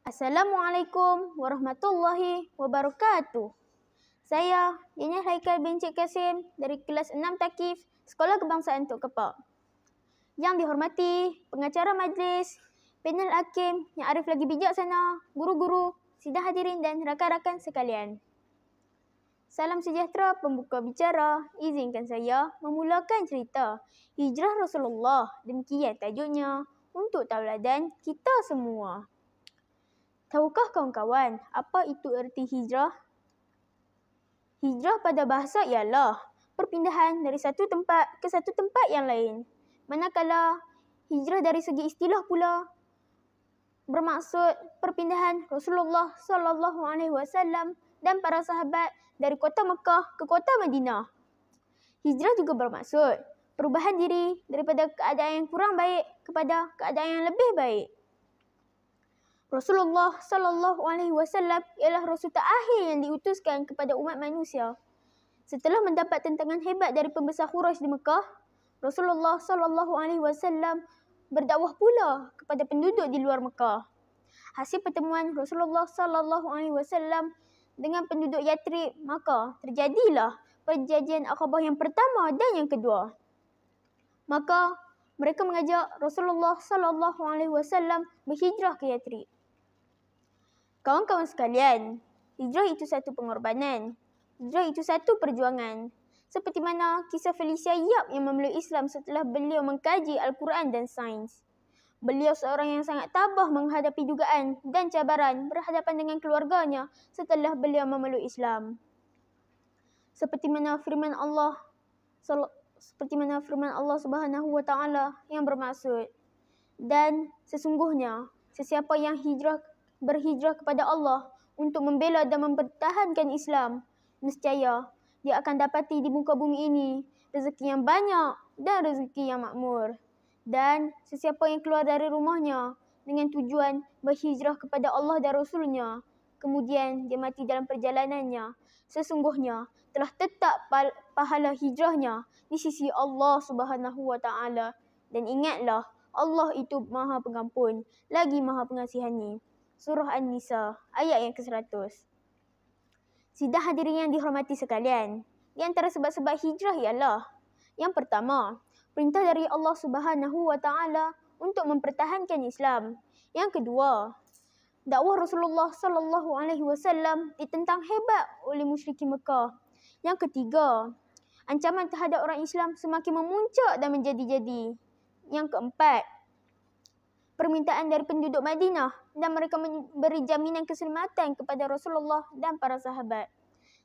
Assalamualaikum warahmatullahi wabarakatuh. Saya Dina Haikal bin Cik Kasim dari kelas 6 Takif Sekolah Kebangsaan Tok Kepak. Yang dihormati pengacara majlis, panel hakim yang arif lagi bijaksana, guru-guru, sidang hadirin dan rakan-rakan sekalian. Salam sejahtera pembuka bicara. Izinkan saya memulakan cerita Hijrah Rasulullah. Demikian tajuknya untuk tauladan kita semua. Tahukah kawan-kawan apa itu erti hijrah? Hijrah pada bahasa ialah perpindahan dari satu tempat ke satu tempat yang lain. Manakala hijrah dari segi istilah pula bermaksud perpindahan Rasulullah SAW dan para sahabat dari kota Mekah ke kota Madinah. Hijrah juga bermaksud perubahan diri daripada keadaan yang kurang baik kepada keadaan yang lebih baik. Rasulullah SAW ialah Rasul terakhir yang diutuskan kepada umat manusia. Setelah mendapat tentangan hebat dari pembesar Quraisy di Mekah, Rasulullah SAW berdakwah pula kepada penduduk di luar Mekah. Hasil pertemuan Rasulullah SAW dengan penduduk Yathrib, maka terjadilah perjanjian Aqabah yang pertama dan yang kedua. Maka mereka mengajak Rasulullah SAW berhijrah ke Yathrib. Kawan-kawan sekalian, hijrah itu satu pengorbanan. Hijrah itu satu perjuangan. Seperti mana kisah Felicia Yap yang memeluk Islam setelah beliau mengkaji Al-Quran dan sains. Beliau seorang yang sangat tabah menghadapi dugaan dan cabaran berhadapan dengan keluarganya setelah beliau memeluk Islam. Seperti mana firman Allah Subhanahu wa taala yang bermaksud, dan sesungguhnya sesiapa yang berhijrah kepada Allah untuk membela dan mempertahankan Islam, nescaya dia akan dapati di muka bumi ini rezeki yang banyak dan rezeki yang makmur. Dan sesiapa yang keluar dari rumahnya dengan tujuan berhijrah kepada Allah dan Rasulnya, kemudian dia mati dalam perjalanannya, sesungguhnya telah tetap pahala hijrahnya di sisi Allah Subhanahu wa taala. Dan ingatlah, Allah itu Maha Pengampun lagi Maha Pengasihani. Surah An-Nisa ayat yang ke-100. Sidang hadirin yang dihormati sekalian, di antara sebab-sebab hijrah ialah: yang pertama, perintah dari Allah Subhanahu wa taala untuk mempertahankan Islam. Yang kedua, dakwah Rasulullah SAW ditentang hebat oleh musyrikin Mekah. Yang ketiga, ancaman terhadap orang Islam semakin memuncak dan menjadi-jadi. Yang keempat, permintaan dari penduduk Madinah dan mereka memberi jaminan keselamatan kepada Rasulullah dan para sahabat.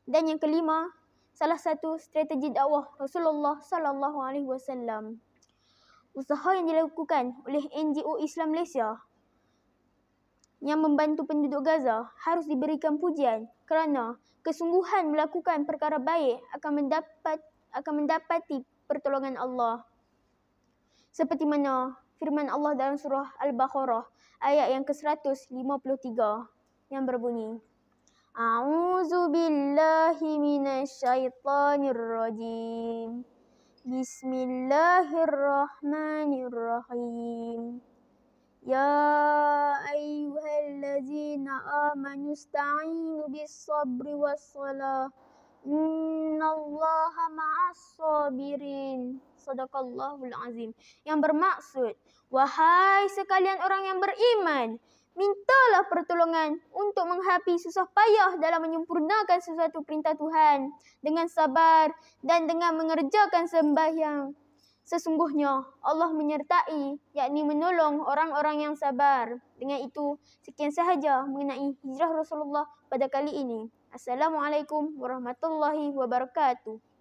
Dan yang kelima, salah satu strategi dakwah Rasulullah SAW. Usaha yang dilakukan oleh NGO Islam Malaysia yang membantu penduduk Gaza harus diberikan pujian kerana kesungguhan melakukan perkara baik akan mendapati pertolongan Allah. Seperti mana firman Allah dalam surah Al-Baqarah ayat yang ke-153 yang berbunyi, A'udzu billahi minasyaitonir rajim. Bismillahirrahmanirrahim. Ya ayyuhallazina amanu ista'inu bis-sabri was-salah. Innallaha ma'as-sabirin. Sadaqallahul azim. Yang bermaksud, wahai sekalian orang yang beriman, mintalah pertolongan untuk menghadapi susah payah dalam menyempurnakan sesuatu perintah Tuhan dengan sabar dan dengan mengerjakan sembahyang. Sesungguhnya Allah menyertai, yakni menolong orang-orang yang sabar. Dengan itu, sekian sahaja mengenai hijrah Rasulullah pada kali ini. Assalamualaikum warahmatullahi wabarakatuh.